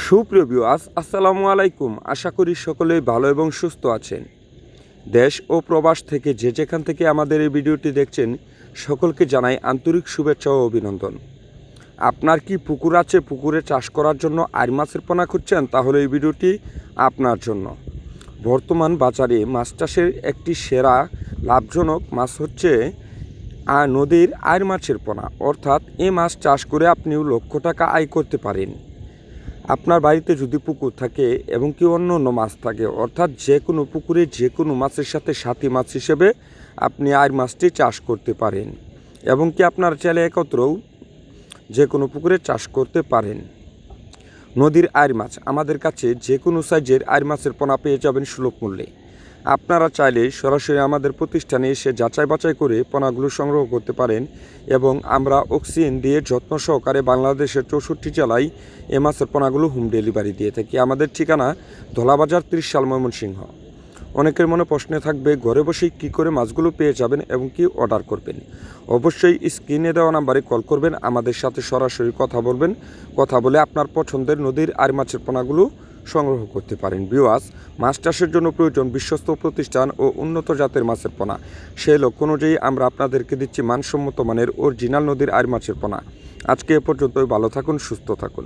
সুপ্রিয় ভিউয়ার্স, আসসালামু আলাইকুম। আশা করি সকলেই ভালো এবং সুস্থ আছেন। দেশ ও প্রবাস থেকে যে যেখান থেকে আমাদের এই ভিডিওটি দেখছেন, সকলকে জানাই আন্তরিক শুভেচ্ছা ও অভিনন্দন। আপনার কি পুকুর আছে? পুকুরে চাষ করার জন্য আর মাছের পোনা খুঁজছেন? তাহলে এই ভিডিওটি আপনার জন্য। বর্তমান বাজারে মাছ চাষের একটি সেরা লাভজনক মাছ হচ্ছে নদীর আর মাছের পোনা, অর্থাৎ এই মাছ চাষ করে আপনিও লক্ষ টাকা আয় করতে পারেন। আপনার বাড়িতে যদি পুকুর থাকে এবং কি অন্য অন্য মাছ থাকে, অর্থাৎ যে কোনো পুকুরে যে কোনো মাছের সাথে সাথী মাছ হিসেবে আপনি আর মাছটি চাষ করতে পারেন এবং কি আপনার চাইলে একত্রেও যে কোনো পুকুরে চাষ করতে পারেন। নদীর আর মাছ আমাদের কাছে যে কোনো সাইজের আর মাছের পোনা পেয়ে যাবেন সুলভ মূল্যে। আপনারা চাইলে সরাসরি আমাদের প্রতিষ্ঠানে এসে যাচাই বাছাই করে পোনাগুলো সংগ্রহ করতে পারেন এবং আমরা অক্সিজেন দিয়ে যত্ন সহকারে বাংলাদেশের 64 জেলায় এ মাছের পোনাগুলো হোম ডেলিভারি দিয়ে থাকি। আমাদের ঠিকানা ধলাবাজার 30 সাল, ময়মনসিংহ। অনেকের মনে প্রশ্ন থাকবে ঘরে বসেই কী করে মাছগুলো পেয়ে যাবেন এবং কি অর্ডার করবেন। অবশ্যই স্ক্রিনে দেওয়া নাম্বারে কল করবেন, আমাদের সাথে সরাসরি কথা বলবেন। কথা বলে আপনার পছন্দের নদীর আর মাছের পোনাগুলো সংগ্রহ করতে পারেন। ভিউয়ার্স, মাছ চাষের জন্য প্রয়োজন বিশ্বস্ত প্রতিষ্ঠান ও উন্নত জাতের মাছের পোনা। সেই লক্ষ্য অনুযায়ী আমরা আপনাদেরকে দিচ্ছি মানসম্মত মানের অরিজিনাল নদীর আর মাছের পোনা। আজকে এ পর্যন্তই। ভালো থাকুন, সুস্থ থাকুন।